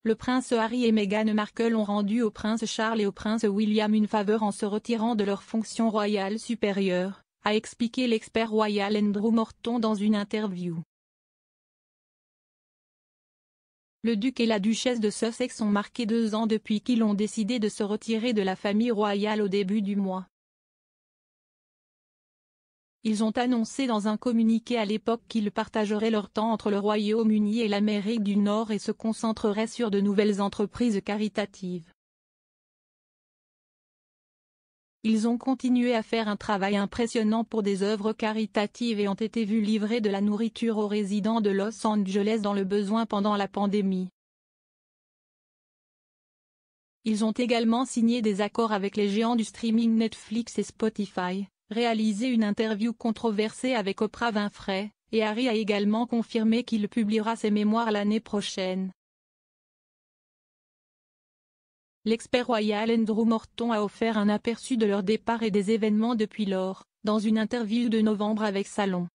le prince Harry et Meghan Markle ont rendu au prince Charles et au prince William une faveur en se retirant de leurs fonctions royales supérieures, a expliqué l'expert royal Andrew Morton dans une interview. Le duc et la duchesse de Sussex ont marqué 2 ans depuis qu'ils ont décidé de se retirer de la famille royale au début du mois. Ils ont annoncé dans un communiqué à l'époque qu'ils partageraient leur temps entre le Royaume-Uni et l'Amérique du Nord et se concentreraient sur de nouvelles entreprises caritatives. Ils ont continué à faire un travail impressionnant pour des œuvres caritatives et ont été vus livrer de la nourriture aux résidents de Los Angeles dans le besoin pendant la pandémie. Ils ont également signé des accords avec les géants du streaming Netflix et Spotify, réalisé une interview controversée avec Oprah Winfrey, et Harry a également confirmé qu'il publiera ses mémoires l'année prochaine. L'expert royal Andrew Morton a offert un aperçu de leur départ et des événements depuis lors, dans une interview de novembre avec Salon.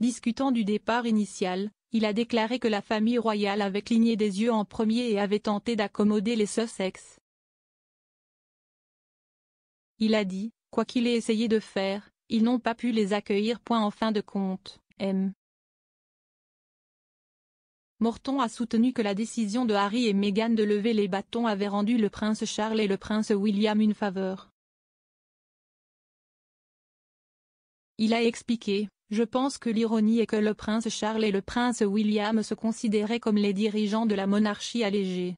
Discutant du départ initial, il a déclaré que la famille royale avait cligné des yeux en premier et avait tenté d'accommoder les Sussex. Il a dit, quoi qu'il ait essayé de faire, ils n'ont pas pu les accueillir. En fin de compte, M. Morton a soutenu que la décision de Harry et Meghan de lever les bâtons avait rendu le prince Charles et le prince William une faveur. Il a expliqué, je pense que l'ironie est que le prince Charles et le prince William se considéraient comme les dirigeants de la monarchie allégée.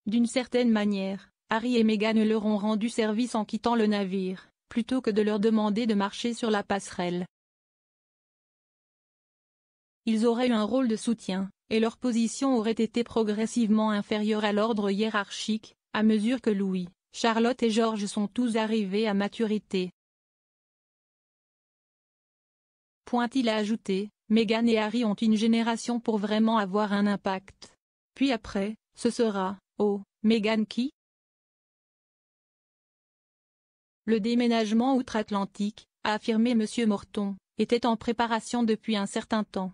D'une certaine manière, Harry et Meghan leur ont rendu service en quittant le navire, plutôt que de leur demander de marcher sur la passerelle. Ils auraient eu un rôle de soutien, et leur position aurait été progressivement inférieure à l'ordre hiérarchique, à mesure que Louis, Charlotte et George sont tous arrivés à maturité. Il a ajouté, Meghan et Harry ont une génération pour vraiment avoir un impact. Puis après, ce sera, oh, Meghan qui ? Le déménagement outre-Atlantique, a affirmé M. Morton, était en préparation depuis un certain temps.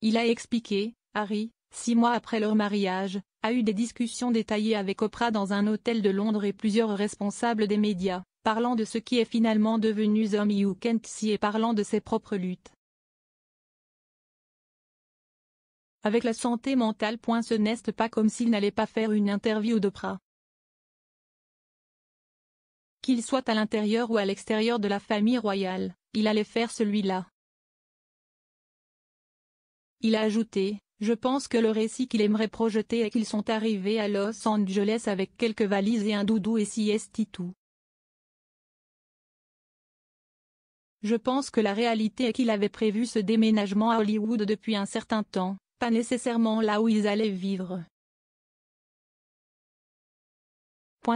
Il a expliqué, Harry, 6 mois après leur mariage, a eu des discussions détaillées avec Oprah dans un hôtel de Londres et plusieurs responsables des médias, parlant de ce qui est finalement devenu The You Can't See et parlant de ses propres luttes. Avec la santé mentale. Ce n'est pas comme s'il n'allait pas faire une interview d'Oprah. Qu'il soit à l'intérieur ou à l'extérieur de la famille royale, il allait faire celui-là. Il a ajouté, je pense que le récit qu'il aimerait projeter est qu'ils sont arrivés à Los Angeles avec quelques valises et un doudou et sieste tout. Je pense que la réalité est qu'il avait prévu ce déménagement à Hollywood depuis un certain temps, pas nécessairement là où ils allaient vivre.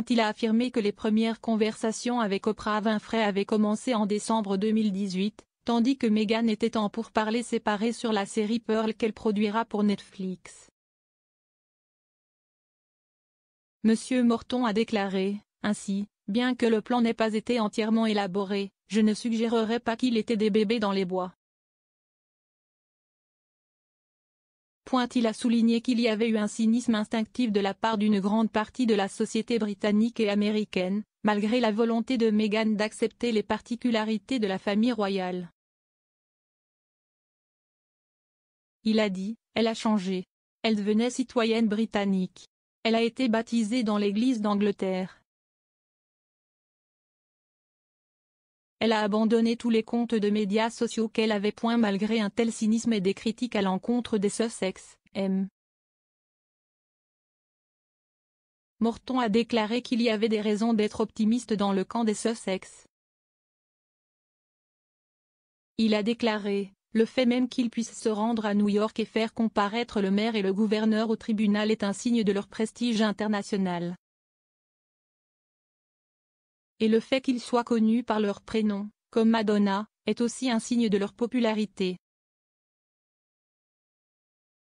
Il a affirmé que les premières conversations avec Oprah Winfrey avaient commencé en décembre 2018, tandis que Meghan était en pourparlers séparés sur la série Pearl qu'elle produira pour Netflix. M. Morton a déclaré, ainsi, bien que le plan n'ait pas été entièrement élaboré, je ne suggérerais pas qu'il était des bébés dans les bois. Il a souligné qu'il y avait eu un cynisme instinctif de la part d'une grande partie de la société britannique et américaine, malgré la volonté de Meghan d'accepter les particularités de la famille royale. Il a dit, elle a changé. Elle devenait citoyenne britannique. Elle a été baptisée dans l'Église d'Angleterre. Elle a abandonné tous les comptes de médias sociaux qu'elle avait. Malgré un tel cynisme et des critiques à l'encontre des Sussex, M. Morton a déclaré qu'il y avait des raisons d'être optimiste dans le camp des Sussex. Il a déclaré, le fait même qu'ils puissent se rendre à New York et faire comparaître le maire et le gouverneur au tribunal est un signe de leur prestige international. Et le fait qu'ils soient connus par leur prénom, comme Madonna, est aussi un signe de leur popularité.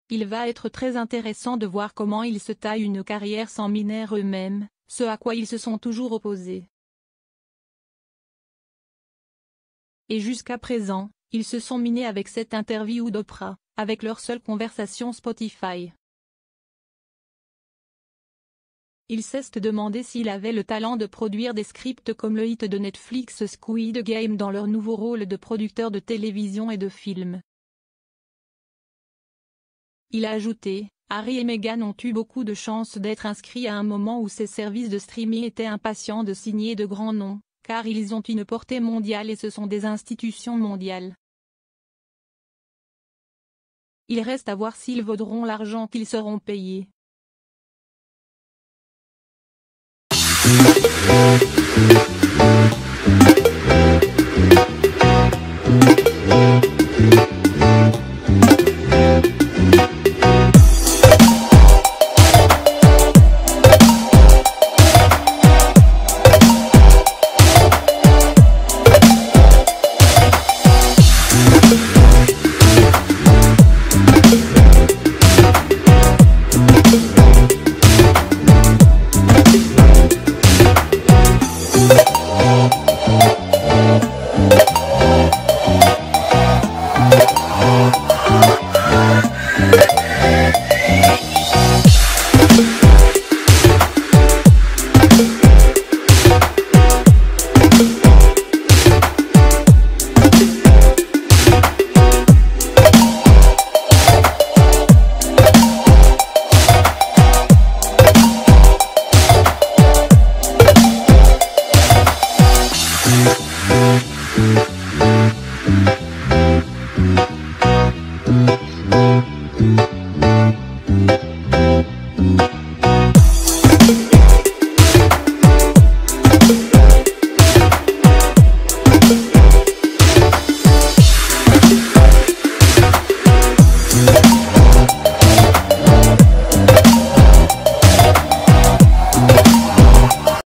Il va être très intéressant de voir comment ils se taillent une carrière sans minère eux-mêmes, ce à quoi ils se sont toujours opposés. et jusqu'à présent, ils se sont minés avec cette interview d'Oprah, avec leur seule conversation Spotify. Il s'est demandé s'il avait le talent de produire des scripts comme le hit de Netflix Squid Game dans leur nouveau rôle de producteur de télévision et de films. Il a ajouté, Harry et Meghan ont eu beaucoup de chance d'être inscrits à un moment où ces services de streaming étaient impatients de signer de grands noms, car ils ont une portée mondiale et ce sont des institutions mondiales. Il reste à voir s'ils vaudront l'argent qu'ils seront payés.